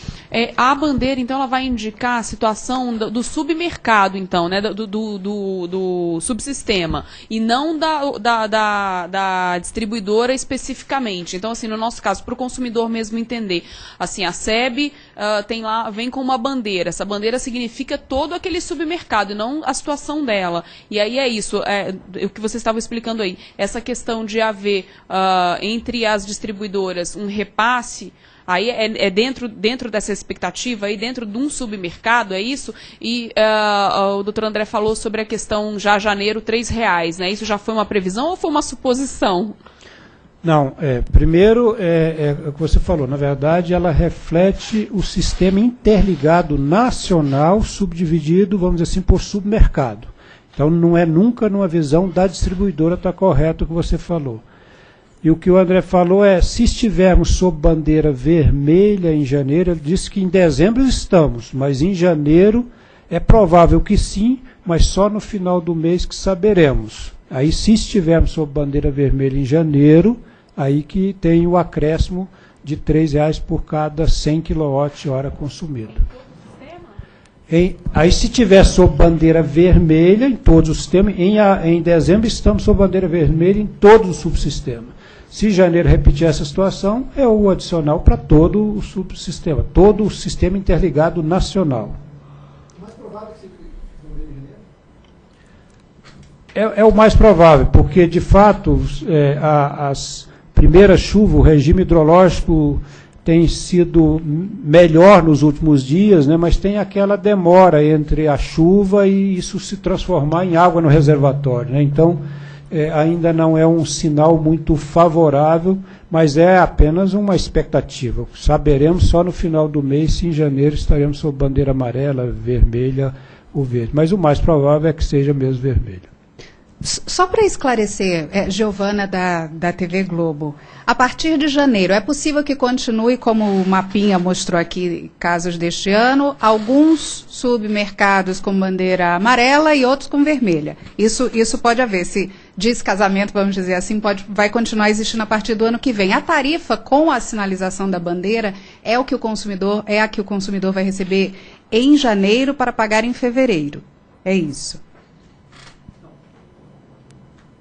A bandeira, então, ela vai indicar a situação do submercado, então, né, do subsistema, e não da distribuidora especificamente. Então, assim, no nosso caso, para o consumidor mesmo entender, assim, a SEB tem lá, vem com uma bandeira. Essa bandeira significa todo aquele submercado, e não a situação dela. E aí é isso, o que você estava explicando aí, essa questão de haver entre as distribuidoras um repasse. Aí é dentro dessa expectativa, aí dentro de um submercado, é isso? E o doutor André falou sobre a questão já janeiro, R$3, né? Isso já foi uma previsão ou foi uma suposição? Não, primeiro é o que você falou, na verdade ela reflete o sistema interligado nacional subdividido, vamos dizer assim, por submercado. Então não é nunca numa visão da distribuidora, está correto o que você falou. E o que o André falou se estivermos sob bandeira vermelha em janeiro, ele disse que em dezembro estamos, mas em janeiro é provável que sim, mas só no final do mês que saberemos. Aí se estivermos sob bandeira vermelha em janeiro, aí que tem o acréscimo de R$3 por cada 100 kWh consumido. Aí se tiver sob bandeira vermelha em todos os sistemas, em dezembro estamos sob bandeira vermelha em todos os subsistemas. Se janeiro repetir essa situação, é o adicional para todo o subsistema, todo o sistema interligado nacional. O mais provável que seja vermelho em janeiro? É o mais provável, porque de fato as primeiras chuvas, o regime hidrológico tem sido melhor nos últimos dias, né, mas tem aquela demora entre a chuva e isso se transformar em água no reservatório, né? Então, ainda não é um sinal muito favorável, mas é apenas uma expectativa. Saberemos só no final do mês se em janeiro estaremos sob bandeira amarela, vermelha ou verde. Mas o mais provável é que seja mesmo vermelho. Só para esclarecer, Giovana da TV Globo, a partir de janeiro, é possível que continue, como o Mapinha mostrou aqui, casos deste ano, alguns submercados com bandeira amarela e outros com vermelha. Isso pode haver, esse descasamento, vamos dizer assim, vai continuar existindo a partir do ano que vem. A tarifa com a sinalização da bandeira é a que o consumidor vai receber em janeiro para pagar em fevereiro. É isso.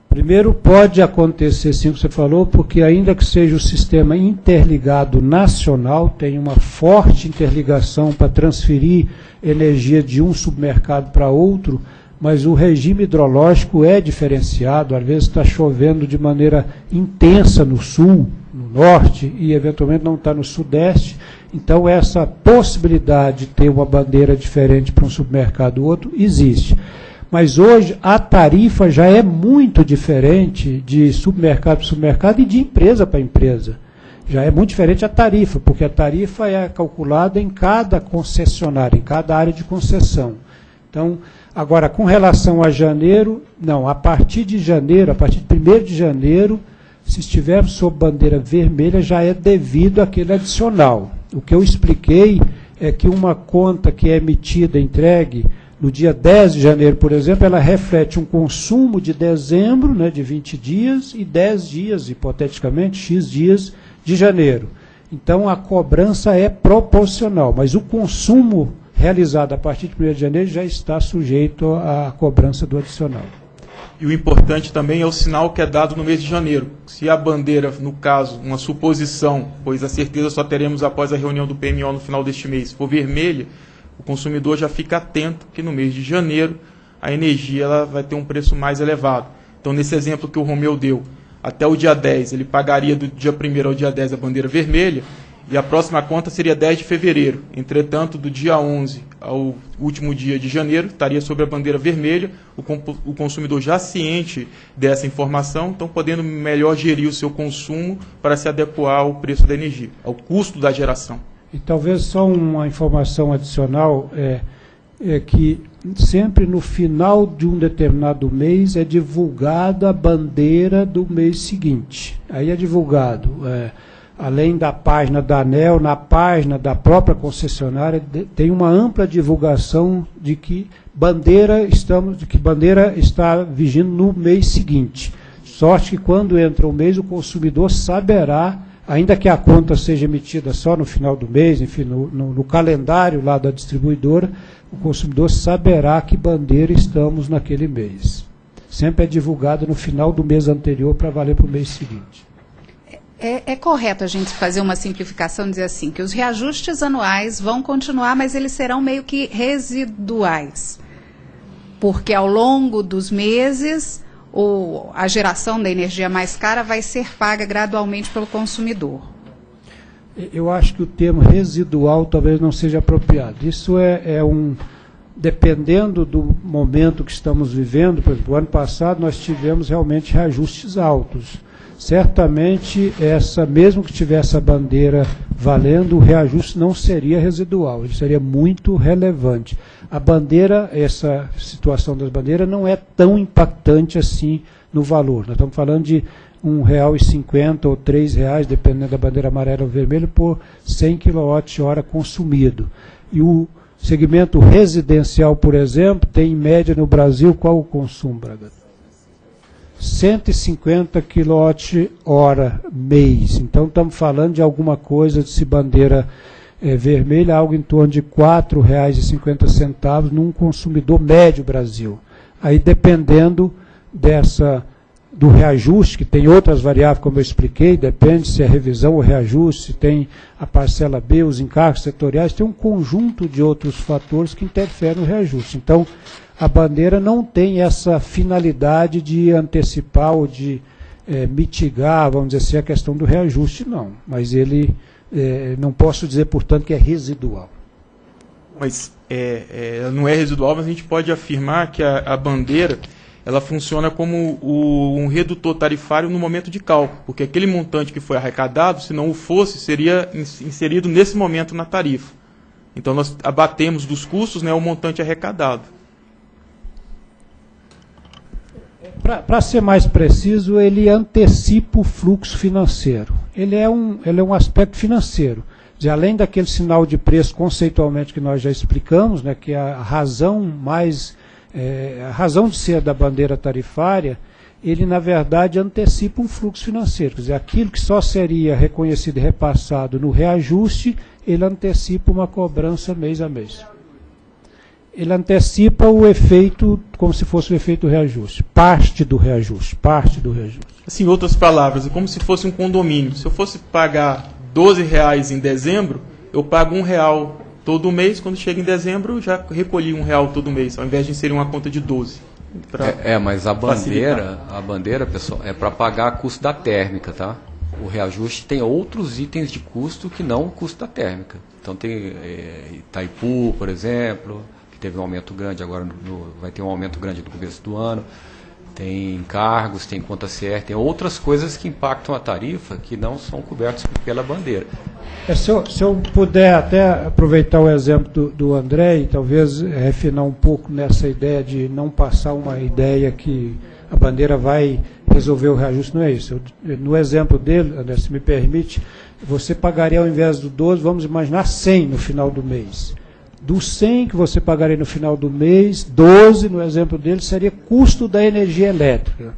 Primeiro, pode acontecer, sim, o que você falou, porque ainda que seja o sistema interligado nacional, tem uma forte interligação para transferir energia de um submercado para outro, mas o regime hidrológico é diferenciado, às vezes está chovendo de maneira intensa no sul, no norte, e eventualmente não está no sudeste, então essa possibilidade de ter uma bandeira diferente para um submercado ou outro existe. Mas hoje a tarifa já é muito diferente de submercado para submercado e de empresa para empresa. Já é muito diferente a tarifa, porque a tarifa é calculada em cada concessionária, em cada área de concessão. Então, agora, com relação a janeiro, não, a partir de janeiro, a partir de 1º de janeiro, se estivermos sob bandeira vermelha, já é devido àquele adicional. O que eu expliquei é que uma conta que é emitida, entregue, no dia 10 de janeiro, por exemplo, ela reflete um consumo de dezembro, né, de 20 dias, e 10 dias, hipoteticamente, X dias de janeiro. Então, a cobrança é proporcional, mas o consumo realizado a partir de 1º de janeiro já está sujeito à cobrança do adicional. E o importante também é o sinal que é dado no mês de janeiro. Se a bandeira, no caso, uma suposição, pois a certeza só teremos após a reunião do PMO no final deste mês, for vermelha, o consumidor já fica atento que no mês de janeiro a energia ela vai ter um preço mais elevado. Então, nesse exemplo que o Romeu deu, até o dia 10 ele pagaria do dia 1º ao dia 10 a bandeira vermelha e a próxima conta seria 10 de fevereiro. Entretanto, do dia 11 ao último dia de janeiro estaria sobre a bandeira vermelha, o consumidor já ciente dessa informação, então podendo melhor gerir o seu consumo para se adequar ao preço da energia, ao custo da geração. E talvez só uma informação adicional é que sempre no final de um determinado mês é divulgada a bandeira do mês seguinte. Aí é divulgado, além da página da ANEEL, na página da própria concessionária, tem uma ampla divulgação de que bandeira está vigindo no mês seguinte. Sorte que quando entra o mês, o consumidor saberá ainda que a conta seja emitida só no final do mês, enfim, no calendário lá da distribuidora, o consumidor saberá que bandeira estamos naquele mês. Sempre é divulgado no final do mês anterior para valer para o mês seguinte. É correto a gente fazer uma simplificação e dizer assim, que os reajustes anuais vão continuar, mas eles serão meio que residuais. Porque ao longo dos meses, a geração da energia mais cara vai ser paga gradualmente pelo consumidor. Eu acho que o termo residual talvez não seja apropriado. Isso dependendo do momento que estamos vivendo. Por exemplo, o ano passado nós tivemos realmente reajustes altos. Certamente, mesmo que tivesse a bandeira valendo, o reajuste não seria residual, ele seria muito relevante. A bandeira, essa situação das bandeiras, não é tão impactante assim no valor. Nós estamos falando de R$ 1,50 ou R$ 3,00, dependendo da bandeira amarela ou vermelha, por 100 kWh consumido. E o segmento residencial, por exemplo, tem em média no Brasil, qual o consumo, Braga? 150 kWh mês. Então estamos falando de alguma coisa, se bandeira vermelha, algo em torno de R$ 4,50 num consumidor médio Brasil. Aí dependendo do reajuste, que tem outras variáveis, como eu expliquei, depende se é revisão ou reajuste, se tem a parcela B, os encargos setoriais, tem um conjunto de outros fatores que interferem no reajuste. Então, a bandeira não tem essa finalidade de antecipar ou de mitigar, vamos dizer assim, a questão do reajuste, não. Mas ele, não posso dizer, portanto, que é residual. Mas não é residual, mas a gente pode afirmar que a bandeira ela funciona como um redutor tarifário no momento de cálculo, porque aquele montante que foi arrecadado, se não o fosse, seria inserido nesse momento na tarifa. Então nós abatemos dos custos, né, o montante arrecadado. Para ser mais preciso, ele antecipa o fluxo financeiro. Ele é um aspecto financeiro. Além daquele sinal de preço conceitualmente que nós já explicamos, né, que é a razão de ser da bandeira tarifária, ele na verdade antecipa um fluxo financeiro. Quer dizer, aquilo que só seria reconhecido e repassado no reajuste, ele antecipa uma cobrança mês a mês. Ele antecipa o efeito, como se fosse o efeito do reajuste. Parte do reajuste. Assim, em outras palavras, é como se fosse um condomínio. Se eu fosse pagar R$12 em dezembro, eu pago R$1 todo mês. Quando chega em dezembro, eu já recolhi R$1 todo mês, ao invés de inserir uma conta de 12. Mas a bandeira, pessoal, é para pagar o custo da térmica, tá? O reajuste tem outros itens de custo que não o custo da térmica. Então tem Itaipu, por exemplo, que teve um aumento grande, agora vai ter um aumento grande no começo do ano, tem encargos, tem conta CR, tem outras coisas que impactam a tarifa que não são cobertas pela bandeira. Se eu puder até aproveitar o exemplo do André e talvez refinar um pouco nessa ideia de não passar uma ideia que a bandeira vai resolver o reajuste, não é isso. No exemplo dele, André, se me permite, você pagaria ao invés do 12, vamos imaginar 100 no final do mês. Do 100 que você pagaria no final do mês, 12, no exemplo dele, seria custo da energia elétrica.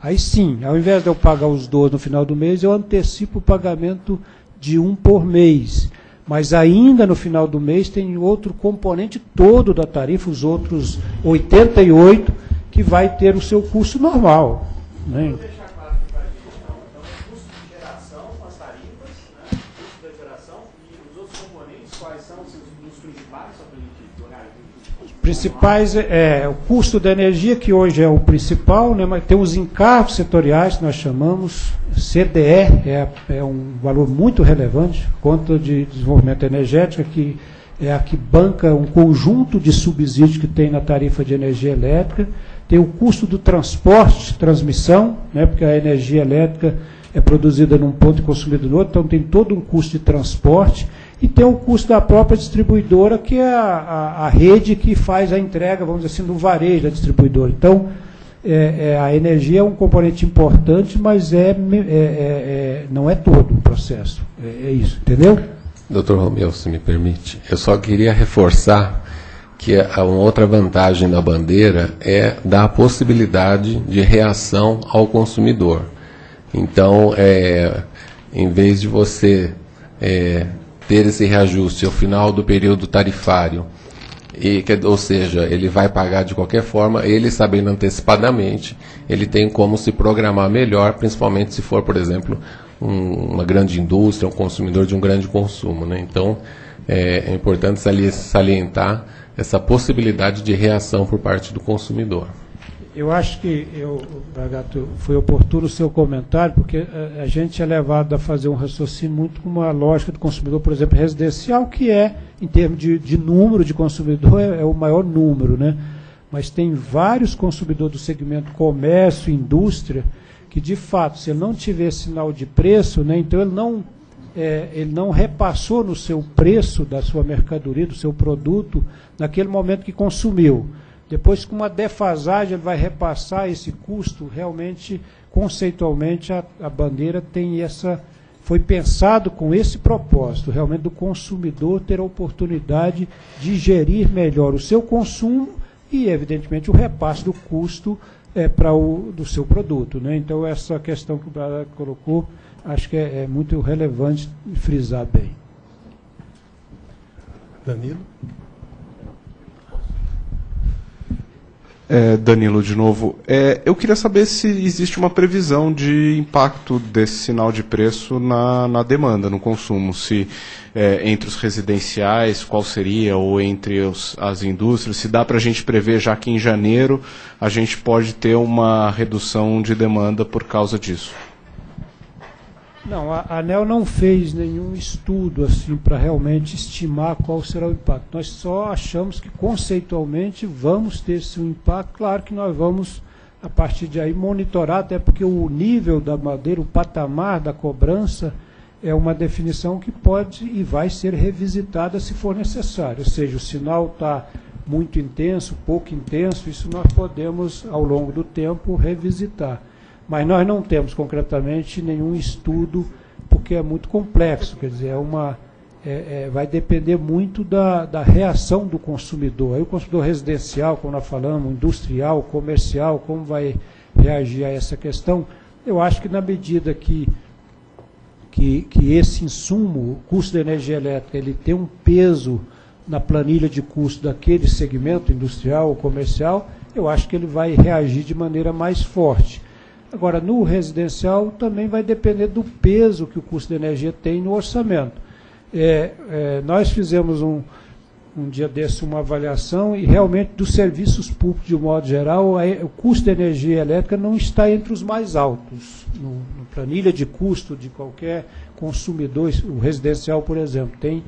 Aí sim, ao invés de eu pagar os 12 no final do mês, eu antecipo o pagamento de 1 por mês. Mas ainda no final do mês tem outro componente todo da tarifa, os outros 88, que vai ter o seu custo normal. Né? Principais o custo da energia, que hoje é o principal, né, mas tem os encargos setoriais, que nós chamamos, CDE, é um valor muito relevante, Conta de Desenvolvimento Energético, que é a que banca um conjunto de subsídios que tem na tarifa de energia elétrica, tem o custo do transporte, transmissão, né, porque a energia elétrica é produzida num ponto e consumida no outro, então tem todo um custo de transporte, e tem o custo da própria distribuidora, que é a rede que faz a entrega, vamos dizer assim, do varejo da distribuidora. Então, a energia é um componente importante, mas não é todo o processo. É isso, entendeu? Doutor Romeu, se me permite, eu só queria reforçar que uma outra vantagem da bandeira é dar a possibilidade de reação ao consumidor. Então, em vez de você ter esse reajuste ao final do período tarifário, ou seja, ele vai pagar de qualquer forma, ele sabendo antecipadamente, ele tem como se programar melhor, principalmente se for, por exemplo, uma grande indústria, um consumidor de um grande consumo, né? Então, é importante salientar essa possibilidade de reação por parte do consumidor. Eu acho que, Bragato, foi oportuno o seu comentário, porque a gente é levado a fazer um raciocínio muito com uma lógica do consumidor, por exemplo, residencial, que em termos de número de consumidor, é o maior número, né? Mas tem vários consumidores do segmento comércio, indústria, que, de fato, se ele não tiver sinal de preço, né, então ele não repassou no seu preço da sua mercadoria, do seu produto, naquele momento que consumiu. Depois, com uma defasagem, ele vai repassar esse custo. Realmente, conceitualmente, a bandeira tem foi pensado com esse propósito, realmente, do consumidor ter a oportunidade de gerir melhor o seu consumo e, evidentemente, o repasse do custo do seu produto, né? Então, essa questão que o Bragato colocou, acho que é muito relevante frisar bem. Danilo? Danilo, de novo. Eu queria saber se existe uma previsão de impacto desse sinal de preço na demanda, no consumo. Se entre os residenciais, qual seria, ou entre as indústrias, se dá para a gente prever já que em janeiro a gente pode ter uma redução de demanda por causa disso. Não, a ANEEL não fez nenhum estudo assim para realmente estimar qual será o impacto. Nós só achamos que conceitualmente vamos ter esse impacto. Claro que nós vamos, a partir de aí, monitorar, até porque o nível da madeira, o patamar da cobrança, é uma definição que pode e vai ser revisitada se for necessário. Ou seja, o sinal está muito intenso, pouco intenso, isso nós podemos, ao longo do tempo, revisitar. Mas nós não temos concretamente nenhum estudo, porque é muito complexo, quer dizer, vai depender muito da reação do consumidor. Aí o consumidor residencial, como nós falamos, industrial, comercial, como vai reagir a essa questão? Eu acho que na medida que esse insumo, o custo da energia elétrica, ele tem um peso na planilha de custo daquele segmento industrial ou comercial, eu acho que ele vai reagir de maneira mais forte. Agora, no residencial também vai depender do peso que o custo de energia tem no orçamento. Nós fizemos um dia desse uma avaliação e realmente dos serviços públicos de um modo geral, o custo de energia elétrica não está entre os mais altos. No planilha de custo de qualquer consumidor, o residencial, por exemplo, tem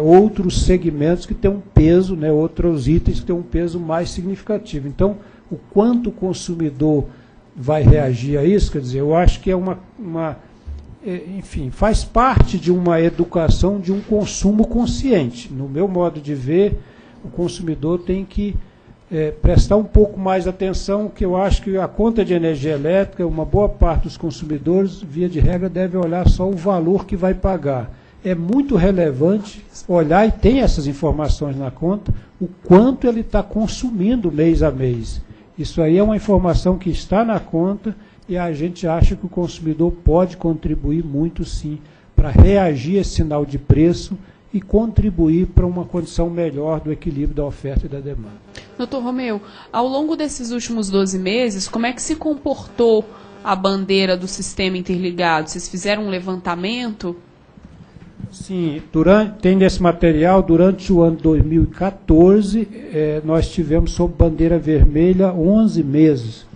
outros segmentos que têm um peso, né, outros itens que têm um peso mais significativo. Então, o quanto o consumidor vai reagir a isso, quer dizer, eu acho que enfim, faz parte de uma educação de um consumo consciente. No meu modo de ver, o consumidor tem que prestar um pouco mais atenção, que eu acho que a conta de energia elétrica, uma boa parte dos consumidores, via de regra, deve olhar só o valor que vai pagar. É muito relevante olhar, e tem essas informações na conta, o quanto ele está consumindo mês a mês. Isso aí é uma informação que está na conta e a gente acha que o consumidor pode contribuir muito, sim, para reagir a esse sinal de preço e contribuir para uma condição melhor do equilíbrio da oferta e da demanda. Doutor Romeu, ao longo desses últimos 12 meses, como é que se comportou a bandeira do sistema interligado? Vocês fizeram um levantamento? Sim, tem nesse material, durante o ano 2014, nós tivemos sob bandeira vermelha 11 meses.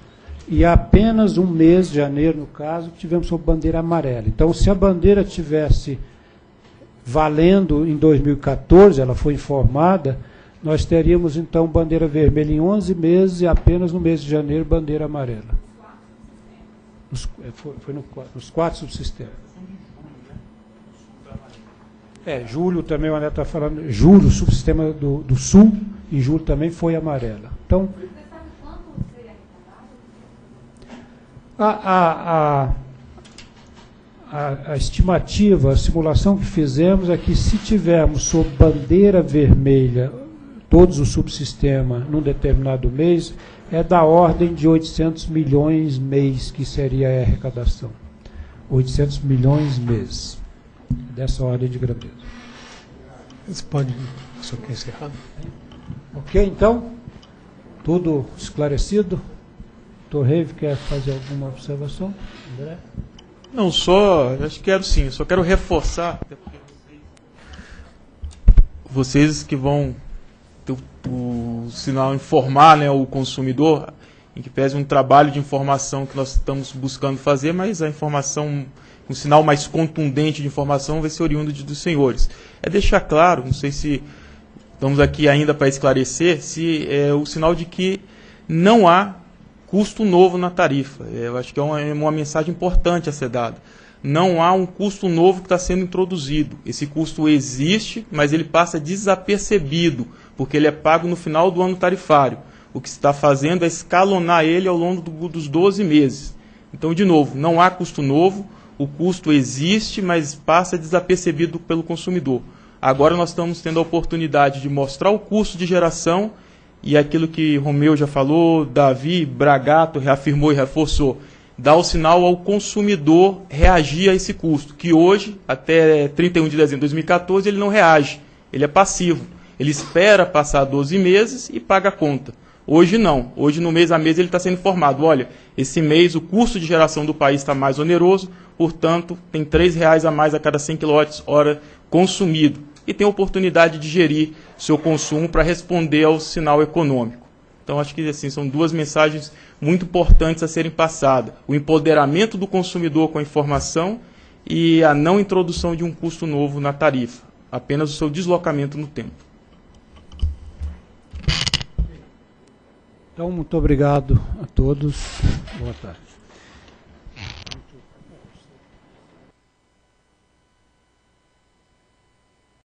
E apenas um mês, janeiro no caso, tivemos sob bandeira amarela. Então, se a bandeira tivesse valendo em 2014, ela foi informada, nós teríamos então bandeira vermelha em 11 meses e apenas no mês de janeiro bandeira amarela. Foi nos 4 subsistemas. Julho também, o André está falando, julho, o subsistema do Sul, em julho também foi amarela. Então, a estimativa, a simulação que fizemos é que se tivermos sob bandeira vermelha todos os subsistemas num determinado mês, é da ordem de 800 milhões mês que seria a arrecadação. 800 milhões mês. Dessa ordem de grandeza. Você pode... O senhor quer encerrar? Ok, então? Tudo esclarecido? Dr. Reive quer fazer alguma observação? André? Não, acho que quero sim, só quero reforçar, até porque vocês que vão ter o sinal informar, né, o consumidor, em que pese um trabalho de informação que nós estamos buscando fazer, mas a informação, um sinal mais contundente de informação vai ser oriundo dos senhores. É deixar claro, não sei se estamos aqui ainda para esclarecer, se é o sinal de que não há custo novo na tarifa. Eu acho que é uma mensagem importante a ser dada. Não há um custo novo que está sendo introduzido. Esse custo existe, mas ele passa desapercebido, porque ele é pago no final do ano tarifário. O que se está fazendo é escalonar ele ao longo dos 12 meses. Então, de novo, não há custo novo, o custo existe, mas passa desapercebido pelo consumidor. Agora nós estamos tendo a oportunidade de mostrar o custo de geração e aquilo que Romeu já falou, Davi, Bragato reafirmou e reforçou, dá o sinal ao consumidor reagir a esse custo, que hoje, até 31 de dezembro de 2014, ele não reage, ele é passivo. Ele espera passar 12 meses e paga a conta. Hoje não, hoje no mês a mês ele está sendo informado, olha, esse mês o custo de geração do país está mais oneroso, portanto tem R$3 a mais a cada 100 kWh consumido. E tem a oportunidade de gerir seu consumo para responder ao sinal econômico. Então, acho que assim, são duas mensagens muito importantes a serem passadas. O empoderamento do consumidor com a informação e a não introdução de um custo novo na tarifa. Apenas o seu deslocamento no tempo. Então, muito obrigado a todos. Boa tarde.